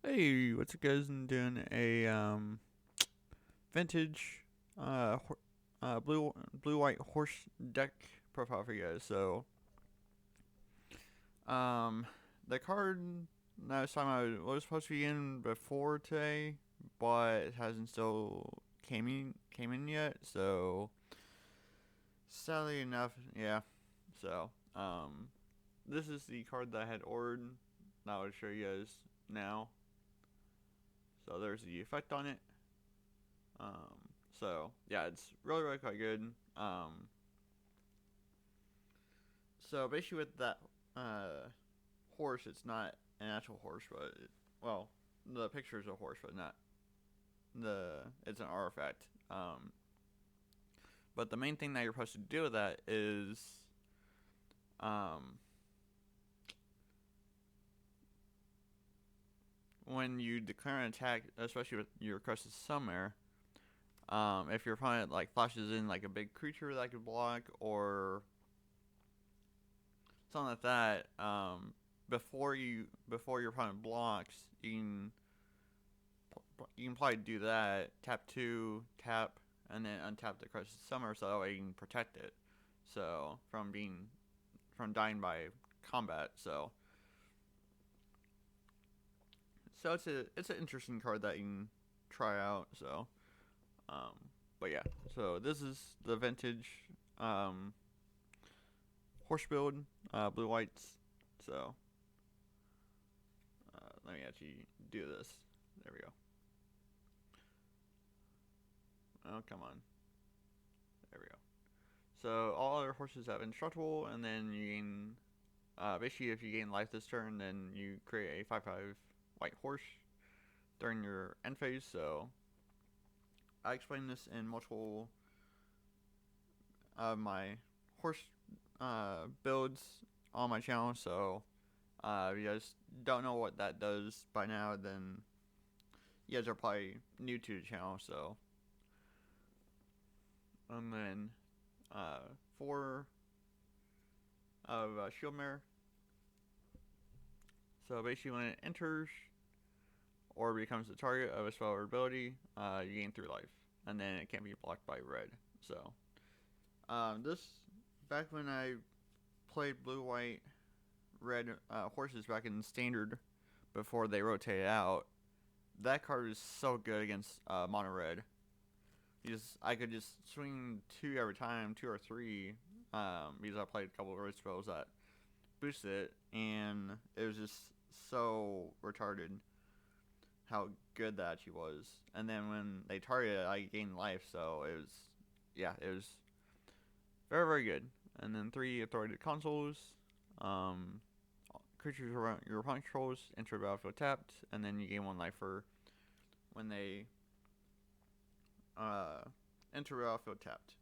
Hey, what's up, guys? I'm doing a vintage blue white horse deck profile for you guys. So um the card that I was talking about was supposed to be in before today, but it hasn't still came in yet. So sadly enough, yeah. So this is the card that I had ordered. That I would show you guys now. So there's the effect on it. Um, so yeah, it's really quite good. So basically with that horse, it's not an actual horse, but well, the picture is a horse, but not the. It's an artifact. But the main thing that you're supposed to do with that is um, when you declare an attack, especially with your Crested Summon, if your opponent like flashes in like a big creature that could block or something like that, before your opponent blocks, you can probably do that. Tap two, tap, and then untap the Crested Summer, so that way you can protect it. So from dying by combat. So it's an interesting card that you can try out. Um, but yeah. So this is the vintage um horse build, blue whites. So let me actually do this. There we go. Oh, come on. There we go. So all other horses have indestructible, and then you gain. Basically, if you gain life this turn, then you create a 5/5 white horse during your end phase. So I explained this in multiple of my horse builds on my channel. So if you guys don't know what that does by now, then you guys are probably new to the channel. So and then four of Shield Mirror. So basically, when it enters or becomes the target of a spell or ability, you gain 3 life, and then it can't be blocked by red. So this back when I played blue, white, red horses back in standard before they rotated out. That card is so good against mono red. I could just swing two every time, two or three, because I played a couple of red spells that boosted it, and it was just so retarded how good that actually was. And then when they targeted it, I gained life, so it was very good. And then 3 authoritative consoles. Um, Creatures around your opponent controls enter the battlefield tapped, and then you gain 1 life for when they uh, enter the battlefield tapped.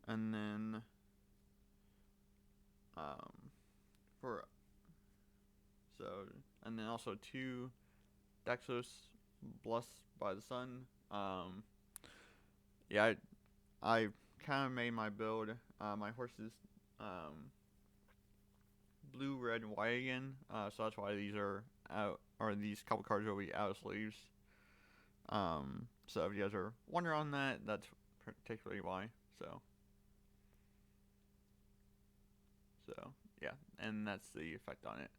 And then um, for so, and then also 2 Daxos blessed by the sun. Yeah, I kind of made my build. My horses blue, red, and white again. So that's why these are out, or these couple cards will be out of sleeves. So if you guys are wondering on that, that's particularly why. So, so yeah, and that's the effect on it.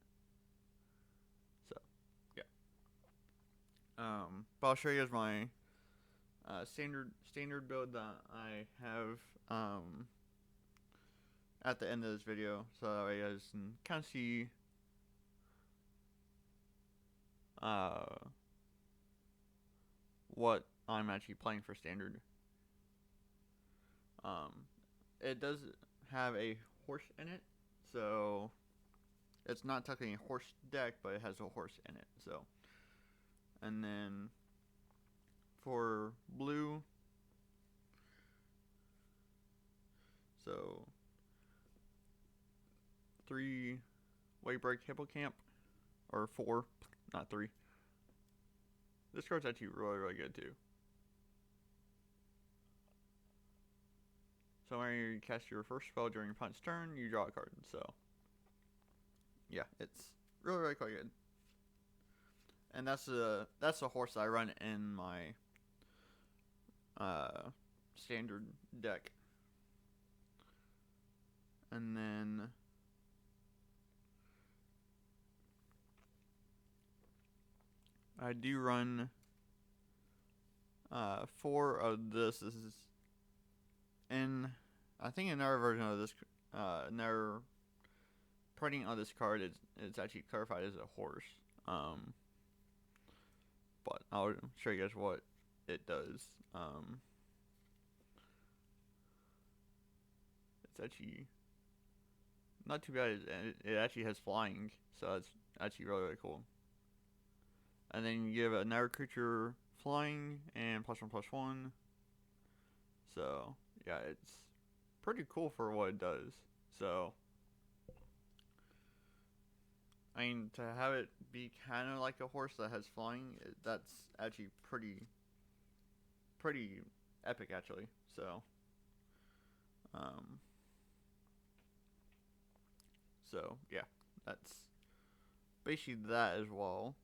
So, yeah. But I'll show you guys my standard build that I have at the end of this video, so that way you guys can kind of see uh, what I'm actually playing for standard. Um, it does have a horse in it, so it's not technically a horse deck, but it has a horse in it. So, and then for blue, so 3 Waybreak Hippocamp, or 4, not 3. This card's actually really good too. So when you cast your first spell during your opponent's turn, you draw a card. So yeah, it's really quite good. and that's the horse that I run in my standard deck. And then I do run 4 of this. This is in, I think, another version of this, another printing of this card. It's actually clarified as a horse. But I'll show you guys what it does. It's actually not too bad. It actually has flying, so it's actually really, really cool. And then you give another creature flying and +1/+1. So yeah, it's pretty cool for what it does. So I mean, to have it be kind of like a horse that has flying, that's actually pretty epic actually. So um so yeah, that's basically that as well.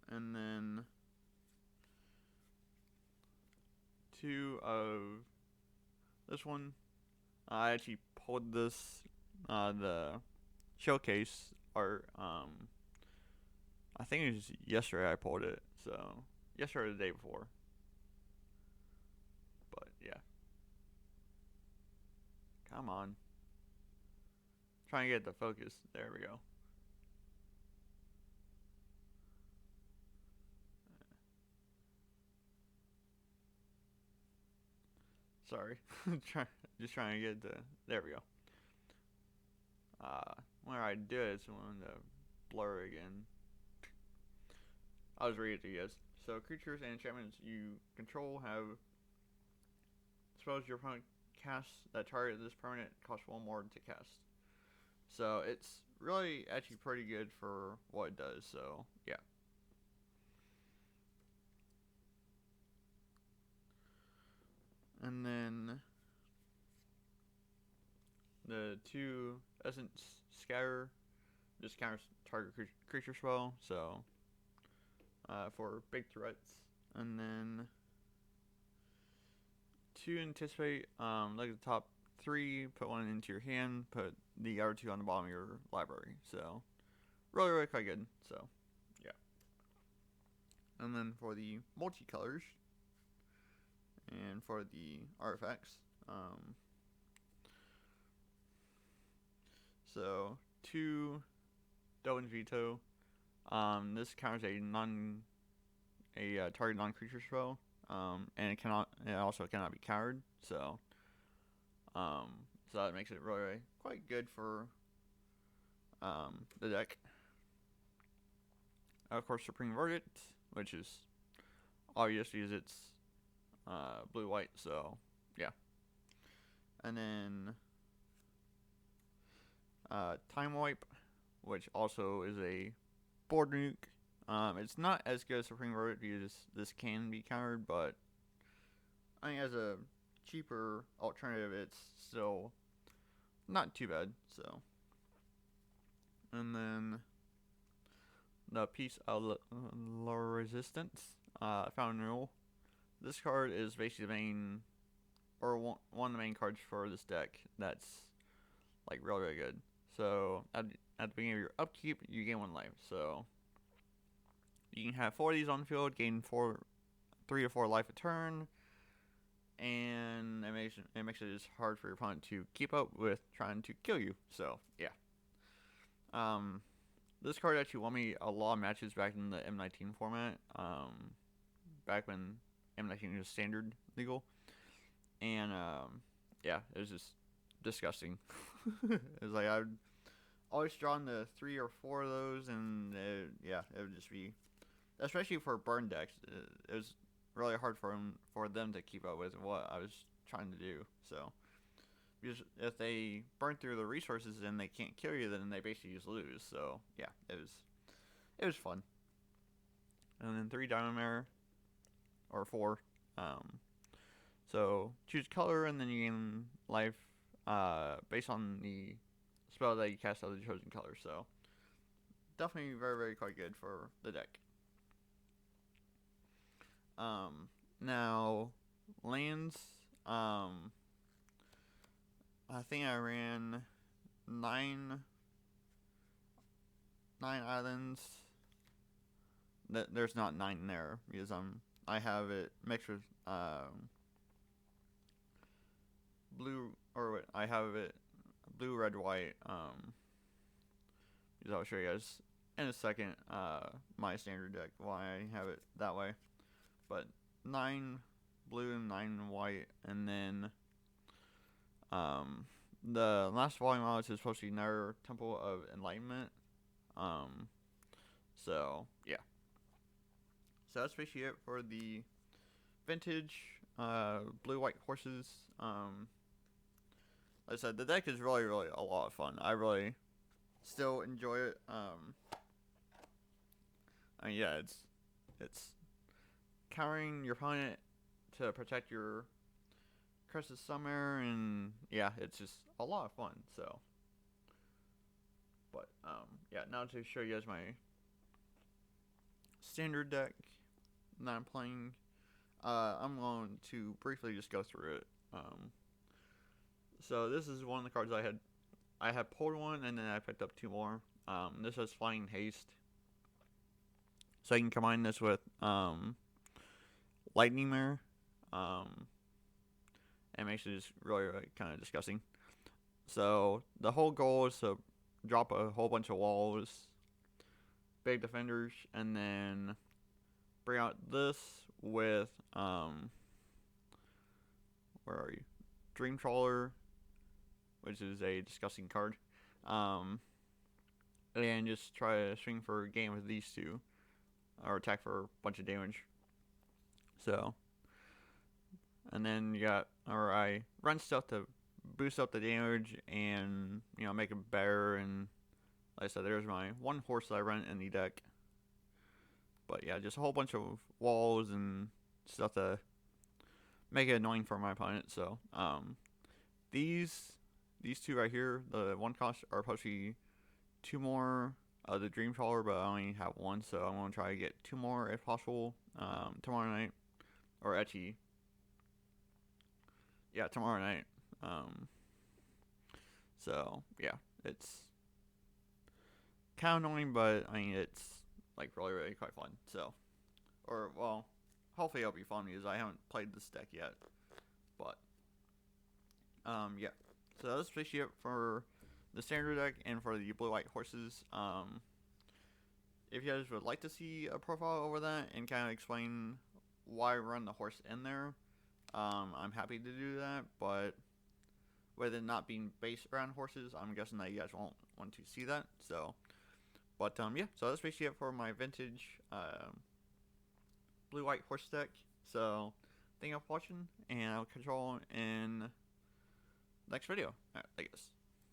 And then 2 of this one, I actually pulled this the showcase art. I think it was yesterday I pulled it. So yesterday or the day before. But yeah, come on, trying to get the focus. There we go. Sorry, just trying to get the. There we go. When I do it, it's when to blur again. I'll just read it to you guys. So creatures and enchantments you control have spells your opponent casts that target this permanent cost 1 more to cast. So it's really actually pretty good for what it does. So yeah. And then the 2 Essence Scatter just counters target creature spell. So for big threats. And then 2 Anticipate. Look at the top 3, put 1 into your hand, put the other 2 on the bottom of your library. So really, really quite good. So yeah. And then for the multicolors and for the artifacts, so 2 Delvin's Veto. This counters a target non-creature spell, and it also cannot be countered. So that makes it really, really quite good for the deck. Of course, Supreme Verdict, which is obvious because it's blue-white. So yeah. And then Time Wipe, which also is a board nuke. It's not as good as Supreme Verdict because this can be countered, but I think as a cheaper alternative, it's still not too bad. So, and then the Piece of La Resistance, Found Renewal. This card is basically the main, or one of the main cards for this deck. That's like really, really good. So at the beginning of your upkeep, you gain 1 life. So you can have 4 of these on the field, gain 3 to 4 life a turn, and it makes it just hard for your opponent to keep up with trying to kill you. So yeah. This card actually won me a lot of matches back in the M19 format. Back when M19 was standard legal, and yeah, it was just disgusting. It was like I'd always drawn the 3 or 4 of those, and it would just be, especially for burn decks, it was really hard for them to keep up with what I was trying to do. So because if they burn through the resources and they can't kill you, then they basically just lose. So yeah, it was fun. And then 3 Diamond Mare, or 4. So choose color and then you gain life based on the spell that you cast out of the chosen color. So definitely very, very quite good for the deck. Now lands. I think I ran nine islands. There's not 9 there because I have it mixed with blue, or I have it blue, red, white. Because I'll show you guys in a second my standard deck why I have it that way. But 9 blue and 9 white, and then the last volume out is supposed to be another Temple of Enlightenment. So yeah. So that's basically it for the vintage blue white horses. Like I said, the deck is really a lot of fun. I really still enjoy it. I mean, yeah, it's countering your opponent to protect your Curse of Summer, and yeah, it's just a lot of fun. So, but yeah, now to show you guys my standard deck that I'm playing. I'm going to briefly just go through it. So this is one of the cards I had pulled one, and then I picked up 2 more. This is Flying Haste. So I can combine this with Lightning Mirror. It makes it just really kind of disgusting. So the whole goal is to drop a whole bunch of walls, big defenders, and then bring out this with where are you? Dream Trawler, which is a disgusting card. And just try to swing for a game with these 2, or attack for a bunch of damage. So, and then you got, or I run stuff to boost up the damage and, you know, make it better. And like I said, there's my 1 horse that I run in the deck. But yeah, just a whole bunch of walls and stuff to make it annoying for my opponent. So, these 2 right here, the 1 cost, are supposed to be 2 more of the Dream Trawler, but I only have 1, so I'm going to try to get 2 more if possible tomorrow night. Or actually, yeah, tomorrow night. So, yeah, it's kind of annoying, but I mean, it's like really quite fun. So, or, well, hopefully it'll be fun because I haven't played this deck yet. But, yeah. So that's basically it for the standard deck and for the blue-white horses. If you guys would like to see a profile over that and kind of explain why I run the horse in there, I'm happy to do that. But with it not being based around horses, I'm guessing that you guys won't want to see that. So, but yeah. So that's basically it for my vintage blue-white horse deck. So, thank you for watching, and I'll catch you all in the next video, I guess.